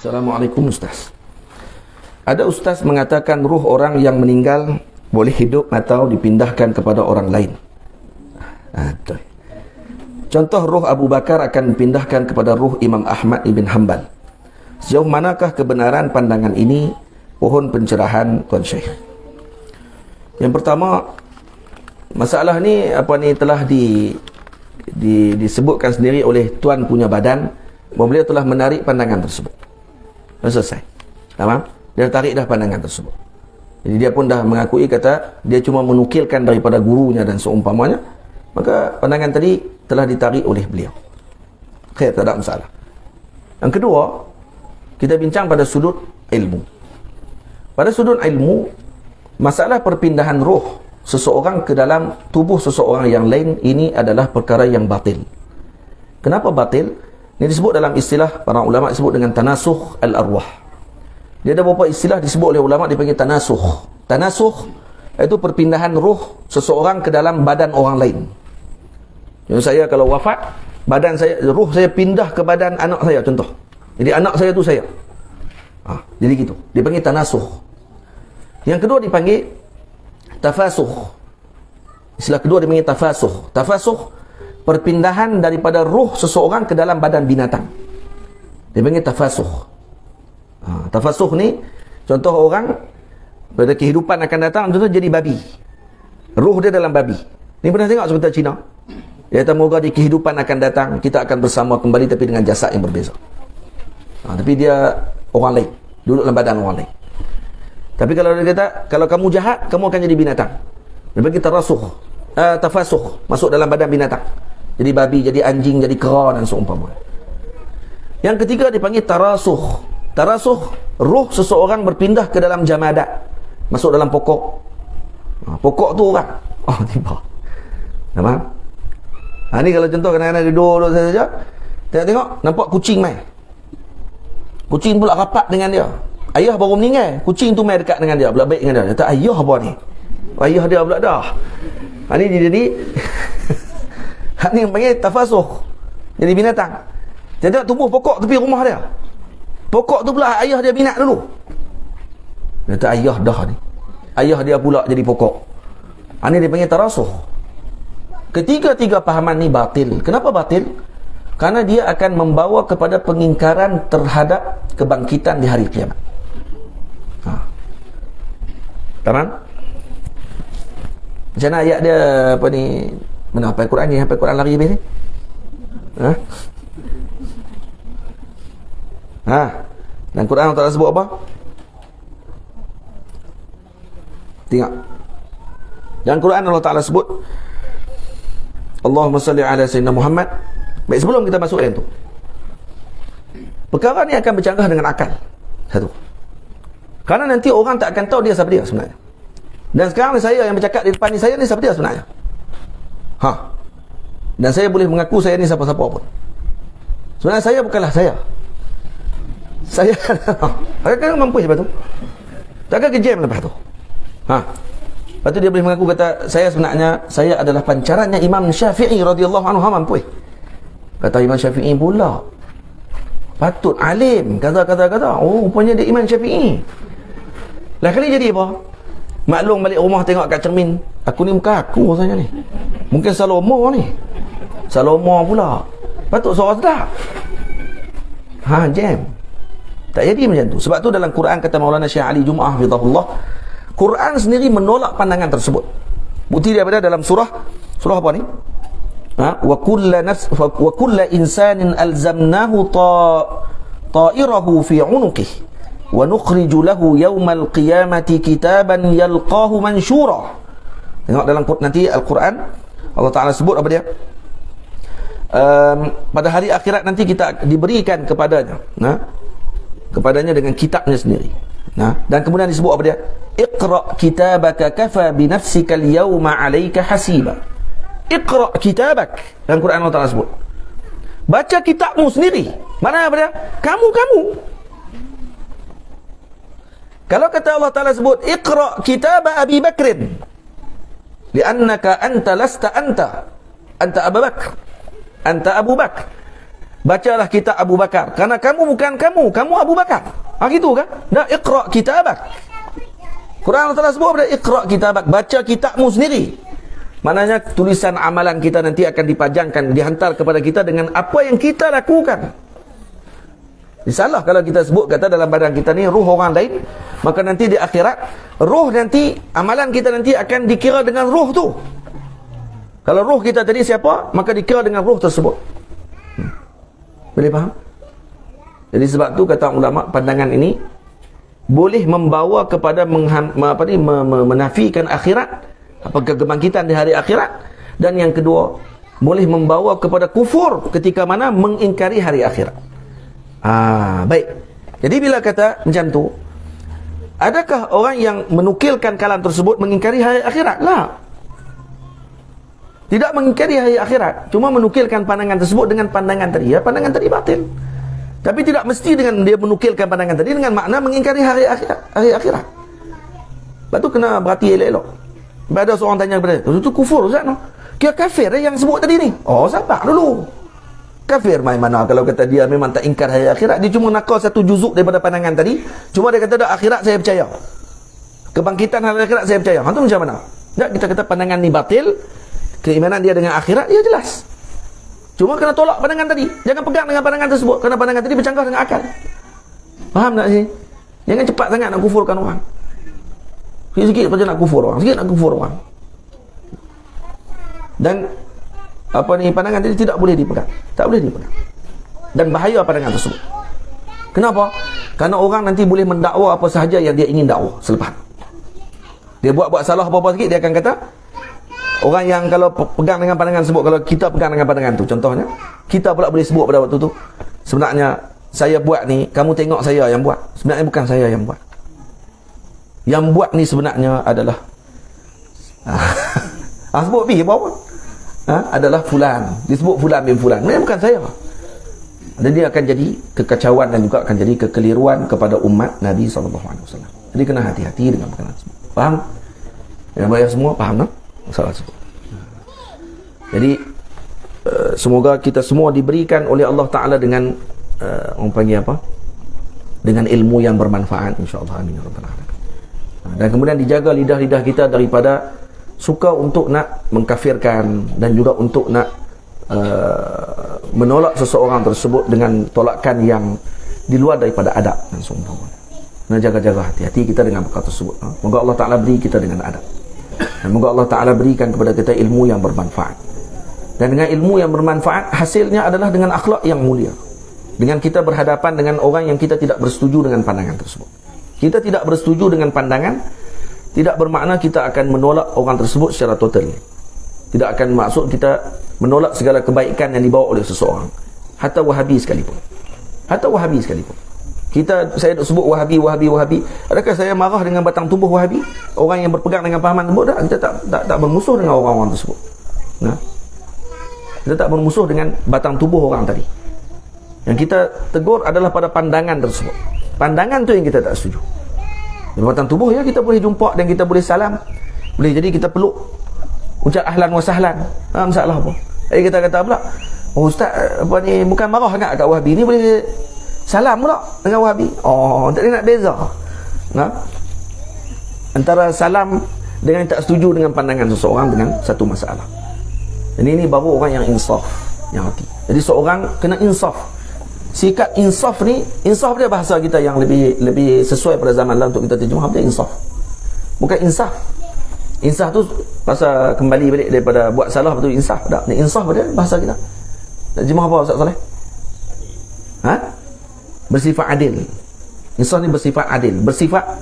Assalamualaikum Ustaz. Ada Ustaz mengatakan ruh orang yang meninggal boleh hidup atau dipindahkan kepada orang lain. Betul. Contoh ruh Abu Bakar akan dipindahkan kepada ruh Imam Ahmad ibn Hanbal. Sejauh manakah kebenaran pandangan ini? Pohon pencerahan Tuan Syekh. Yang pertama, masalah ni telah disebutkan sendiri oleh tuan punya badan bahawa beliau telah menarik pandangan tersebut. Dah selesai. Tamam? Dia tarik dah pandangan tersebut. Jadi dia pun dah mengakui, kata dia cuma menukilkan daripada gurunya dan seumpamanya. Maka pandangan tadi telah ditarik oleh beliau. Khair, tak ada masalah. Yang kedua, kita bincang pada sudut ilmu. Pada sudut ilmu, masalah perpindahan roh seseorang ke dalam tubuh seseorang yang lain, ini adalah perkara yang batil. Kenapa batil? Ini disebut dalam istilah para ulama, disebut dengan tanasuh al-arwah. Dia ada beberapa istilah disebut oleh ulama, dipanggil tanasuh. Tanasuh itu perpindahan roh seseorang ke dalam badan orang lain. Jadi saya kalau wafat, badan saya, roh saya pindah ke badan anak saya, contoh. Jadi anak saya tu saya. Jadi gitu. Dipanggil tanasuh. Yang kedua dipanggil tafasuh. Istilah kedua dipanggil tafasuh. Tafasuh, perpindahan daripada ruh seseorang ke dalam badan binatang. Dia panggil tafasuh. Tafasuh ni, contoh orang pada kehidupan akan datang, contoh jadi babi. Ruh dia dalam babi. Ni pernah tengok cerita Cina? Dia kata, moga di kehidupan akan datang, kita akan bersama kembali tapi dengan jasad yang berbeza. Tapi dia orang lain, duduk dalam badan orang lain. Tapi kalau dia kata, kalau kamu jahat, kamu akan jadi binatang. Dia bagi tafasuh, masuk dalam badan binatang. Jadi babi, jadi anjing, jadi kera dan seumpamanya. Yang ketiga dipanggil tarasuh. Tarasuh, ruh seseorang berpindah ke dalam jamadat, masuk dalam pokok. Pokok tu orang. Tiba. Nampak? Ni kalau contoh kadang-kadang dia duduk saja, tengok, nampak kucing main. Kucing pula rapat dengan dia. Ayah baru meninggal, kucing tu main dekat dengan dia, pula baik dengan dia. Dia kata, ayah apa ni? Ayah dia pula dah. Ni jadi ni yang panggil tafasuh. Jadi binatang. Dia tumbuh pokok tepi rumah dia. Pokok tu pula ayah dia binat dulu. Dia kata, ayah dah ni. Ayah dia pula jadi pokok. Ni dia panggil tarasuh. Ketiga-tiga pahaman ni batil. Kenapa batil? Karena dia akan membawa kepada pengingkaran terhadap kebangkitan di hari kiamat. Tamam? Macam mana ayat dia mana hafal Quran ni? Hafal Quran lari habis ni? Dan Quran Allah Ta'ala sebut apa? Tengok. Dan Quran Allah Ta'ala sebut, Allahumma salli ala Sayyidina Muhammad. Baik, sebelum kita masuk yang tu, perkara ni akan bercanggah dengan akal. Satu. Kerana nanti orang tak akan tahu dia siapa dia sebenarnya. Dan sekarang saya yang bercakap di depan ni, saya ni siapa dia sebenarnya? Dan saya boleh mengaku saya ni siapa-siapa pun. Sebenarnya saya bukanlah saya. Saya kan mampu lepas tu. Takkan kejam lepas tu. Lepas tu dia boleh mengaku, kata saya sebenarnya, saya adalah pancarannya Imam Syafi'i radhiyallahu anhu. Mampu. Kata Imam Syafi'i pula, patut alim, kata. Rupanya dia Imam Syafi'i. Lah kali jadi apa? Maklum balik rumah tengok kat cermin, aku ni muka aku rasanya ni. Mungkin Salomo ni. Salomo pula. Patut suara sedap. Jam. Tak jadi macam tu. Sebab tu dalam Quran kata Maulana Syekh Ali Jumaah hafizahullah, Quran sendiri menolak pandangan tersebut. Bukti daripada dalam surah apa ni? Wa kullu insanin alzamnahu ta'irahu fi 'unuqihi wa nukhriju lahu yawmal qiyamati kitaban yalqahu mansyura. Tengok dalam nanti Al-Quran Allah Ta'ala sebut apa dia? Pada hari akhirat nanti kita diberikan kepadanya dengan kitabnya sendiri. Dan kemudian disebut apa dia? Iqra kitabaka kafa bi nafsika al-yawma 'alayka hasiba. Iqra kitabak. Dalam Quran Allah Ta'ala sebut, baca kitabmu sendiri. Mana apa dia? Kamu. Kalau kata Allah Ta'ala sebut Iqra kitaba Abi Bakrin, li'annaka anta lasta anta Abu Bakr, anta Abu Bakr. bacalah kitab Abu Bakar, karena kamu bukan kamu Abu Bakar. Gitu kan? Dah, iqra kitabak. Quran Allah Ta'ala sebut pada iqra kitabak, baca kitabmu sendiri. Maknanya tulisan amalan kita nanti akan dipajangkan, dihantar kepada kita dengan apa yang kita lakukan. Salah kalau kita sebut kata dalam badan kita ni ruh orang lain, maka nanti di akhirat ruh nanti, amalan kita nanti akan dikira dengan ruh tu. Kalau ruh kita tadi siapa, maka dikira dengan ruh tersebut. Boleh faham? Jadi sebab tu kata ulama, pandangan ini boleh membawa kepada menafikan akhirat, apakah kebangkitan di hari akhirat, dan yang kedua boleh membawa kepada kufur ketika mana mengingkari hari akhirat. Baik. Jadi bila kata macam tu, adakah orang yang menukilkan kalam tersebut mengingkari hari akhirat? Lah. Tidak mengingkari hari akhirat, cuma menukilkan pandangan tersebut dengan pandangan tadi. Ya, pandangan tadi batil. Tapi tidak mesti dengan dia menukilkan pandangan tadi dengan makna mengingkari hari akhirat. Lepas tu kena berhati elok-elok. Ada seorang tanya kepada dia, itu kufur Ustaz, no? Kira kafir yang sebut tadi ni. Sabar dulu. Kafir main mana kalau kata dia memang tak ingkar hari akhirat, dia cuma nakal satu juzuk daripada pandangan tadi, cuma dia kata dah akhirat saya percaya, kebangkitan hari akhirat saya percaya. Itu macam mana? Tak, kita kata pandangan ni batil, keimanan dia dengan akhirat dia jelas, cuma kena tolak pandangan tadi. Jangan pegang dengan pandangan tersebut, kerana pandangan tadi bercanggah dengan akal. Faham tak sih? Jangan cepat sangat nak kufurkan orang. Sikit-sikit saja nak kufur orang, sikit nak kufur orang. Dan pandangan tadi tidak boleh dipegang. Tak boleh dipegang. Dan bahaya pandangan tersebut. Kenapa? Kerana orang nanti boleh mendakwa apa sahaja yang dia ingin dakwa selepas. Dia buat salah apa-apa sikit, dia akan kata, orang yang kalau pegang dengan pandangan tersebut, kalau kita pegang dengan pandangan tu, contohnya, kita pula boleh sebut pada waktu tu, sebenarnya saya buat ni, kamu tengok saya yang buat. Sebenarnya bukan saya yang buat. Yang buat ni sebenarnya adalah sebut pergi apa-apa. Adalah fulan, disebut fulan bin fulan, memang bukan saya. Dan dia akan jadi kekacauan dan juga akan jadi kekeliruan kepada umat Nabi SAW. Jadi kena hati-hati dengan perkara tersebut. Faham? Yang bayar semua faham tak? Masalah tersebut. Jadi semoga kita semua diberikan oleh Allah Ta'ala dengan orang panggil apa? Dengan ilmu yang bermanfaat, insyaAllah. Amin. Dan kemudian dijaga lidah-lidah kita daripada suka untuk nak mengkafirkan dan juga untuk nak menolak seseorang tersebut dengan tolakan yang di luar daripada adab dan seumpamanya. Nah, jaga-jaga hati-hati kita dengan perkara tersebut. Moga Allah Ta'ala beri kita dengan adab, dan moga Allah Ta'ala berikan kepada kita ilmu yang bermanfaat. Dan dengan ilmu yang bermanfaat, hasilnya adalah dengan akhlak yang mulia. Dengan kita berhadapan dengan orang yang kita tidak bersetuju dengan pandangan tersebut. Kita tidak bersetuju dengan pandangan tidak bermakna kita akan menolak orang tersebut secara total. Tidak akan maksud kita menolak segala kebaikan yang dibawa oleh seseorang, hatta Wahabi sekalipun. Hatta Wahabi sekalipun. Saya sebut Wahabi. Adakah saya marah dengan batang tubuh Wahabi? Orang yang berpegang dengan pahaman tersebut? Kita tak bermusuh dengan orang-orang tersebut. Kita tak bermusuh dengan batang tubuh orang tadi. Yang kita tegur adalah pada pandangan tersebut. Pandangan tu yang kita tak setuju. Batang tubuh ya kita boleh jumpa dan kita boleh salam. Boleh jadi kita peluk. Ucap ahlan wa sahlan. Masalah apa? Kita kata pula, ustaz ni bukan marah sangat kat Wahabi ni, boleh salam pula dengan Wahabi. Tak ada nak beza. Antara salam dengan tak setuju dengan pandangan seseorang dengan satu masalah. Ini baru orang yang insaf, yang hati. Jadi seorang kena insaf. Sikap insaf ni, insaf dia bahasa kita yang lebih sesuai pada zaman lah untuk kita terjemah, dia insaf. Bukan insaf. Insaf tu bahasa kembali balik daripada buat salah betul insaf. Tak, ni insaf dia bahasa kita. Terjemah apa Ustaz Saleh? Bersifat adil. Insaf ni bersifat adil, bersifat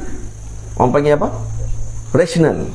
orang panggil apa? Rational.